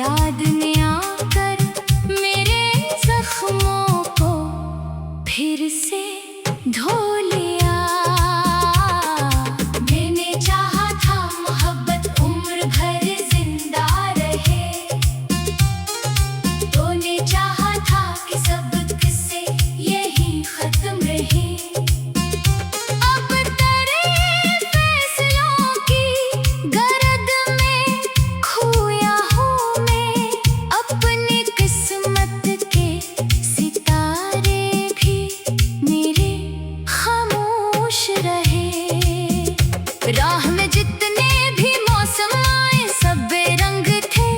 याद ने आकर मेरे जख्मों को फिर से धो लिया। मैंने चाहा था मोहब्बत उम्र भर जिंदा रहे, तूने चाहा था कि सब किस्से यही खत्म रहे। अब तेरे फैसलों की गर्द में खोया हूँ मैं, अपनी किस्मत के सितारे भी मेरे खामोश रहे। राह में जितने भी मौसम आए सब बेरंग थे,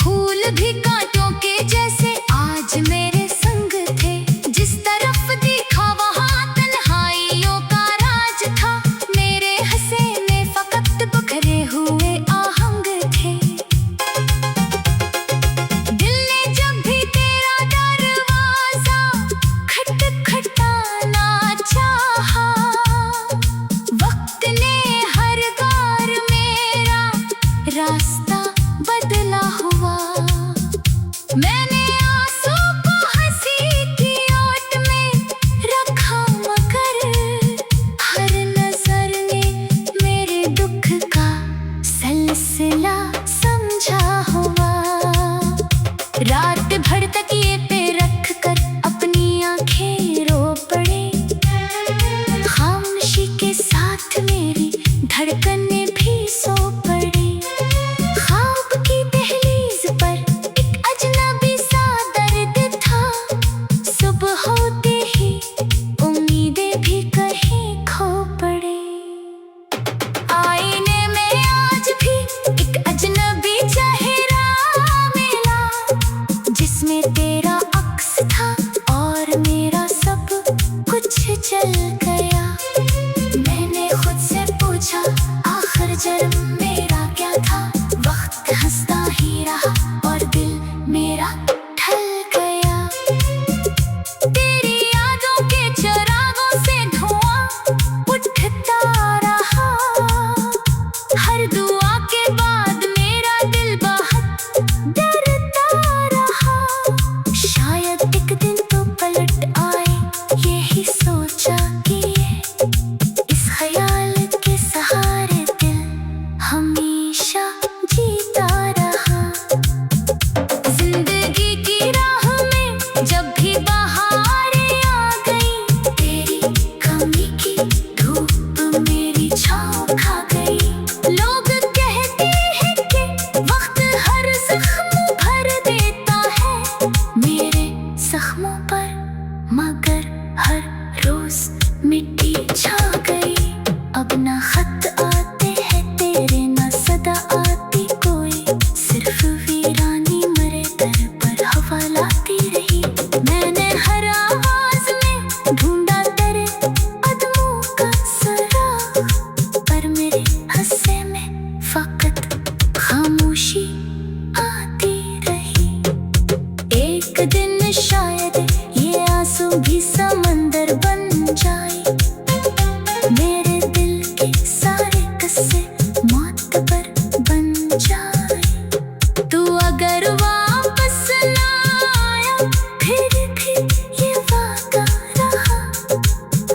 फूल भी कांटों के जैसे आज मेरे संग थे। जिस तरफ देखा वहाँ तन्हाइयों का राज था, मेरे हंसे में फकत बिखरे हुए आहंग थे। दिल ने जब भी तेरा दरवाजा खटखटाना चाहा, वक्त ने हर बार मेरा रास्ता बदला हुआ। मैंने आंसू को हंसी की ओट में रखा, मगर हर नजर ने मेरे दुख का सिलसिला समझा हुआ। रात भर तकिए पे रख कर अपनी आंखें रो पड़े, खामोशी के साथ मेरी धड़कनें भी सो पड़ी। ख्वाब की दहलीज पर एक अजनबी सा दर्द था, सुबह होते ही उम्मीदें भी कहीं खो पड़े। आईने में आज भी एक अजनबी चेहरा मिला, जिसमें तेरा अक्स था और मेरा सब कुछ जल गया। मैंने खुद से पूछा आखिर जन्म मेरा क्या था, वक्त हंसता ही रहा और दिल मेरा ढल गया। तेरी यादों के चिरागों से धुआं उठता रहा, हर दुआ के बाद मेरा दिल बहुत डरता रहा। शायद एक दिन तो पलट आए, यही सोचा कि इस ख्याल के सहारे दिल हमेशा जीता रहा। जिंदगी की राह में जब भी बहारें आ गई, तेरी कमी की धूप मेरी छाँव खा गई। लोग कहते हैं कि वक्त हर जख्म भर देता है मेरे जख्मों पर, मगर हर रोज मिट्टी छा गई। अब ना खत आते हैं तेरे, ना सदा आती कोई, सिर्फ वीरानी मरे दर पर हवा लाती रही। मैंने हर आवाज में ढूंढा तेरे कदमों का सुराग, पर मेरे हंसे में फकत खामोशी आती रही। एक दिन शायद ये आंसू भी समंदर बन जाए, मेरे दिल के सारे किस्से मौत पर बन जाए। तू अगर वापस ना आया, फिर भी ये वादा रहा,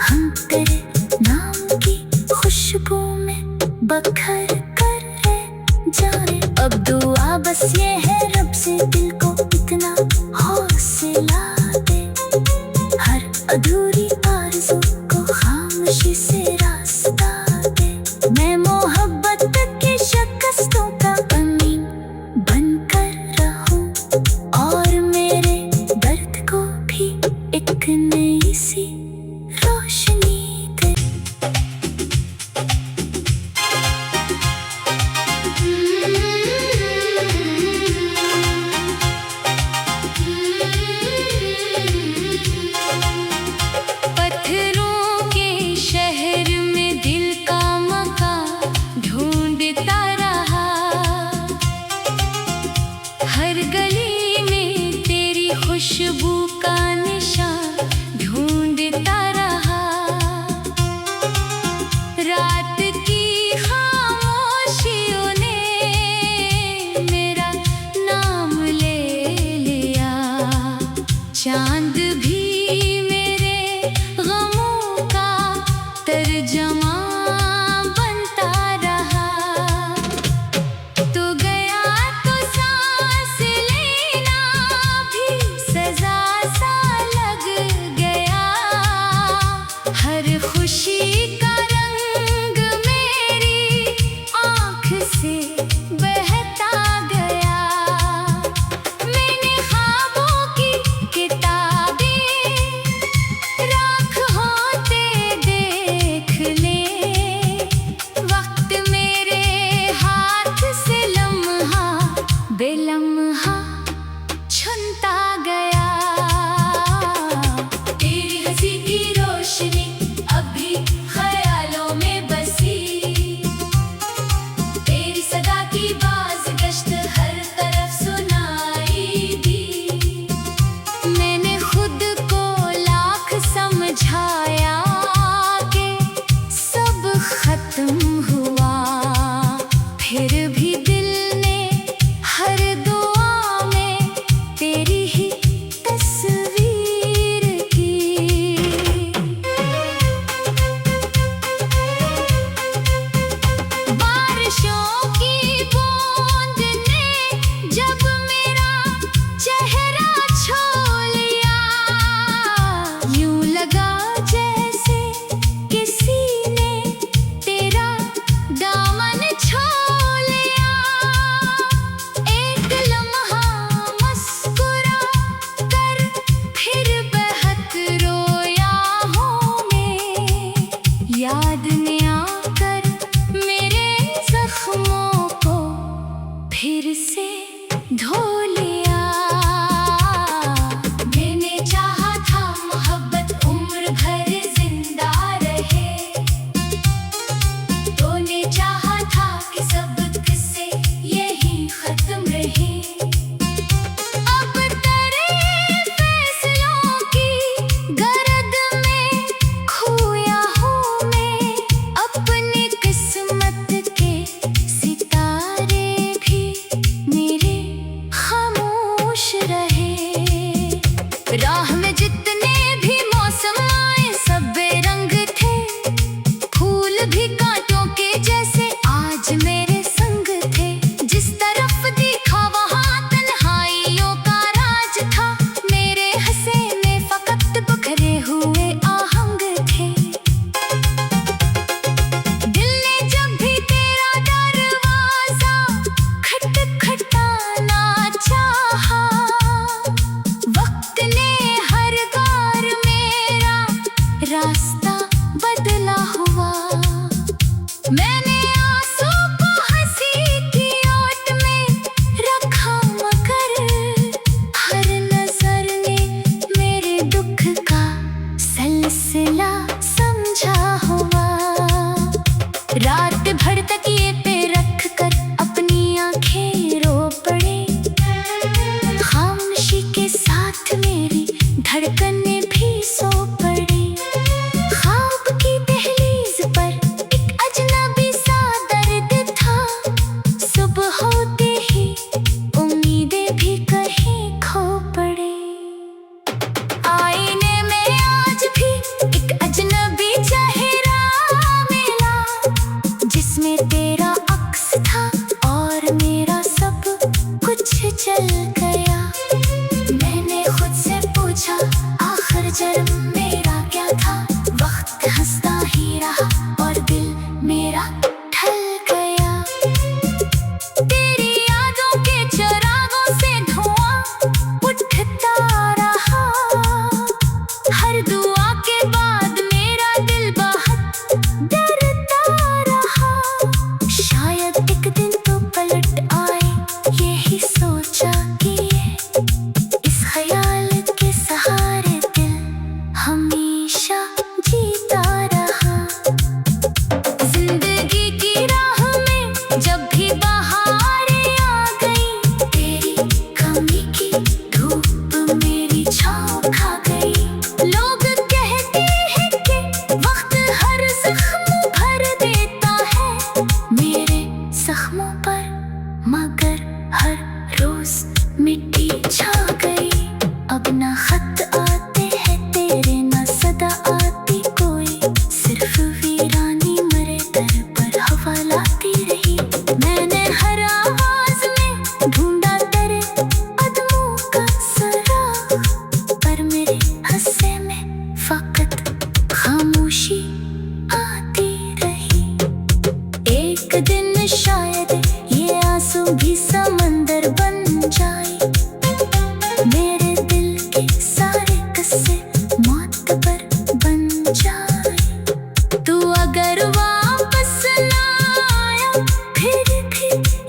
हम तेरे नाम की खुशबू में बखर कर रह जाए। अब दुआ बस ये है रब से दिल को इतना हौसला दे, हर अधूरी आरज़ू को खामोशी से रास्ता दे। मैं मोहब्बत की शिकस्तों का अमीन बनकर रहूं, और मेरे दर्द को भी एक नई सी रोशनी दे। पत्थरों के शहर में दिल का मकान ढूंढता रहा, हर गली में तेरी खुशबू का निशान धो लिया। मैंने चाहा था मोहब्बत उम्र भर जिंदा रहे, तूने चाहा था कि सब किस्से यही खत्म रहे। अब तेरे फैसलों की गर्द में खोया हूँ मैं, अपनी किस्मत के सितारे भी मेरे खामोश रहे। राह में जितने भी मौसम आए सब बेरंग थे, फूल भी कांटों के जैसे आज मेरे संग थे। जिस तरफ देखा वहाँ तन्हाइयों का राज था, मेरे हंसे में फकत बिखरे हुए आहंग थे। दिल ने जब भी तेरा दरवाजा खटखटाना चाहा, वक्त ने हर बार मेरा रास्ता बदला हुआ। मैंने आंसू को हंसी की ओट में रखा, मगर हर नजर ने मेरे दुख का सिलसिला समझा हुआ। रात भर तकिए पे रख कर अपनी आंखें रो पड़े, खामोशी के साथ मेरी धड़कनें भी सो पड़ी। ख्वाब की दहलीज पर एक अजनबी सा दर्द था, सुबह होते ही उम्मीदें भी कहीं खो पड़ी। आईने में आज भी एक अजनबी चेहरा मिला, जिसमें तेरा अक्स था और मेरा सब कुछ चल गया। मैंने खुद से पूछा आखिर जन्म मेरा क्या था, वक्त हंसता ही रहा और दिल मेरा ढल गया। तेरी यादों के चिरागों से धुआं उठता रहा, हर दुआ के बाद मेरा दिल बहुत डरता रहा। शायद एक दिन तो पलट आए, यही सोचा कि इस ख्याल के सहारे दिल हमेशा जीता रहा। जिंदगी की राह में जब भी बहारें आ गई, तेरी कमी की धूप मेरी छाँव खा गई। लोग कहते हैं कि वक्त हर जख्म भर देता है मेरे जख्मों पर, मगर हर रोज मिट्टी छा गई। अब ना खत आते हैं तेरे, ना सदा आती कोई, सिर्फ वीरानी मरे दर पर हवा लाती रही। मैंने हर आवाज में ढूंढा तेरे कदमों का सुराग, पर मेरे हंसे में फकत खामोशी आती रही। एक दिन शायद ये आंसू भी समंदर बन जाए, मेरे दिल के सारे किस्से मौत पर बन जाए। तू अगर वापस ना आया, फिर भी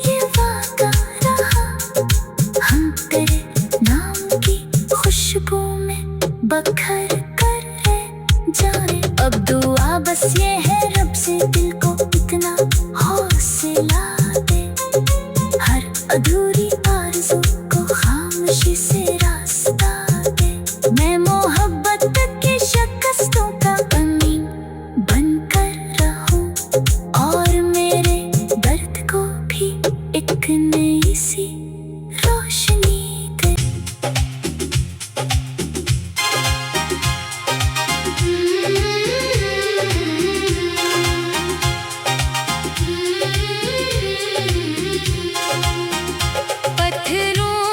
ये वादा रहा, हम तेरे नाम की खुशबू में बखर कर रह जाए। अब दुआ बस ये है रब से दिल को इतना हौसला दे, हर अधूरी आरज़ू को खामोशी से रास्ता दे। मैं मोहब्बत की शिकस्तों का अमीन बनकर रहूं, और मेरे दर्द को भी एक नई सी रोशनी दे। पत्थरों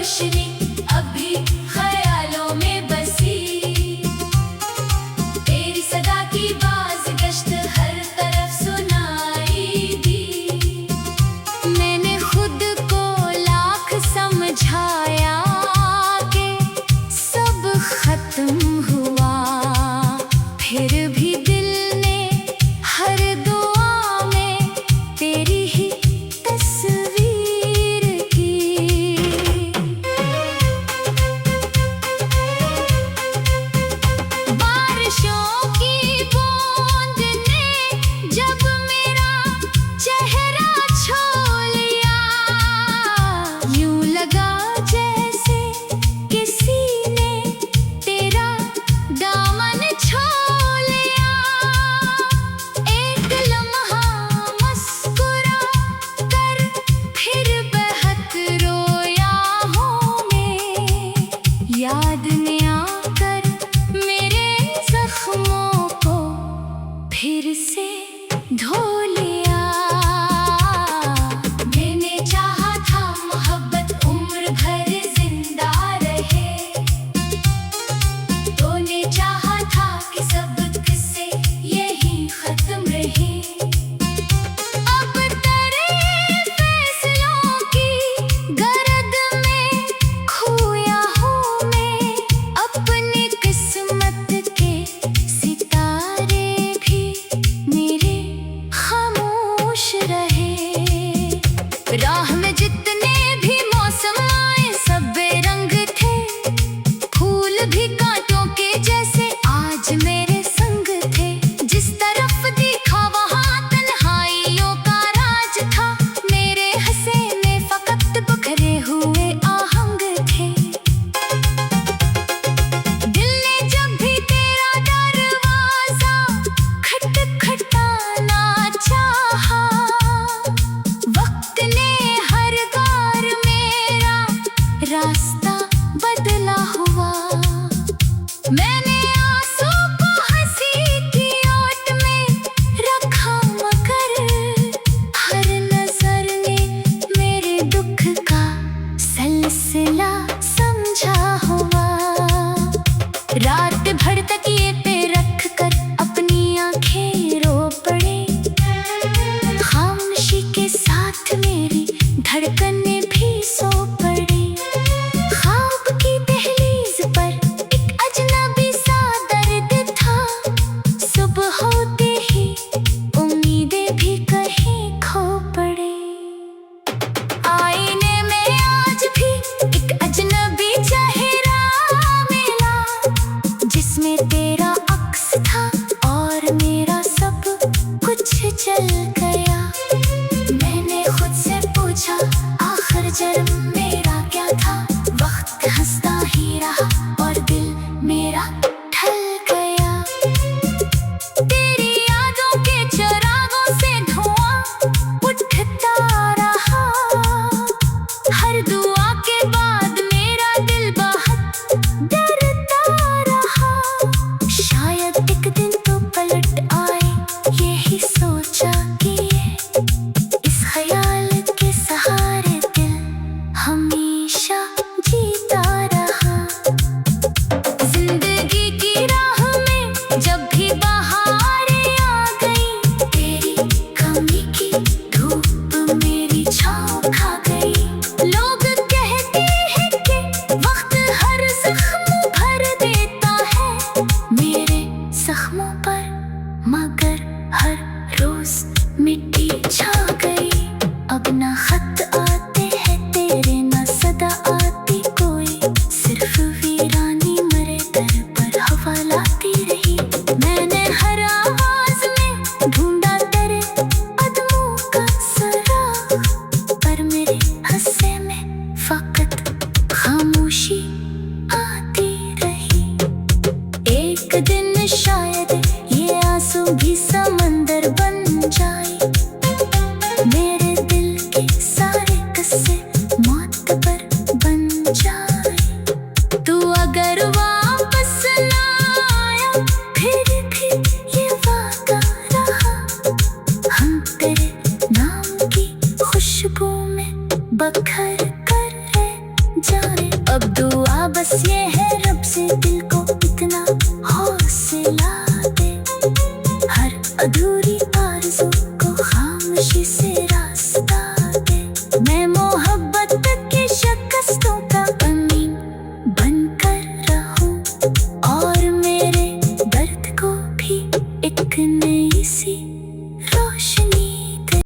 रोशनी अभी ख्यालों में बसी, तेरी सदा की बाज गश्त हर तरफ सुनाई दी। मैंने खुद को लाख समझाया कि सब खत्म हुआ, फिर भी दिल ने हर दुआ में तेरी ही तस्वीर की। बारिशों की बूंद ने जब मेरा चेहरा छू लिया, यूं लगा जैसे किसी ने तेरा दामन छू लिया। एक लम्हा मुस्कुरा कर फिर बहक रोया हूँ मैं, याद ने आकर मेरे जख्मों को फिर से धो लिया। मैंने चाहा था मोहब्बत उम्र भर जिंदा रहे, तूने चाहा था कि सब किस्से यही खत्म रहे। अब तेरे फैसलों की गर्द में खोया हूँ मैं, अपनी किस्मत के सितारे भी मेरे खामोश रहे। राह में जितने भी मौसम आए सब बेरंग थे, फूल भी कांटों के जैसे आज मेरे संग थे। जिस तरफ देखा वहाँ तन्हाइयों का राज था, मेरे हंसे में फकत बिखरे हुए आहंग थे। दिल ने जब भी तेरा दरवाजा खटखटाना चाहा, वक्त ने हर बार मेरा रास्ता बदला हुआ। मैंने आंसू को हंसी की ओट में रखा, मगर हर नजर ने मेरे दुख का सिलसिला समझा हुआ। रात भर तकिए पे रख कर अपनी आंखें रो पड़े, खामोशी के साथ मेरी धड़कनें भी सो पड़ी। ख्वाब की दहलीज पर एक अजनबी सा दर्द था, सुबह होते ही उम्मीदें भी कहीं खो पड़े। आईने में आज भी एक अजनबी चेहरा मिला, जिसमें तेरा अक्स था और मेरा सब कुछ जल गया। मैंने खुद से पूछा आखिर जन्म मेरा क्या था, वक्त हंसता ही रहा और दिल मेरा ढल गया। तेरी यादों के चिरागों से धुआं उठता रहा, हर दुआ के बाद मेरा दिल बहुत डरता रहा। शायद एक दिन तो पलट आए, यही सोचा कि इस ख्याल के सहारे दिल हमेशा जीता रहा। जिंदगी की राह में जब भी बहारें आ गई, तेरी कमी की धूप मेरी छाँव खा गई। लोग कहते हैं कि वक्त हर जख्म भर देता है मेरे जख्मों पर, मगर हर रोज मिट्टी छा गई। अब ना खत आते हैं तेरे, ना सदा आती कोई, सिर्फ वीरानी मरे दर पर हवा लाती रही। मैंने हर आवाज में ढूंढा तेरे कदमों का सुराग, पर मेरे हंसे में फकत खामोशी आती रही। एक दिन शायद ये आंसू भी समंदर बन जाए, मेरे दिल के सारे किस्से मौत पर बन जाए। तू अगर वापस ना आया, फिर भी ये वादा रहा, हम तेरे नाम की खुशबू में बखर कर रह जाए। बस ये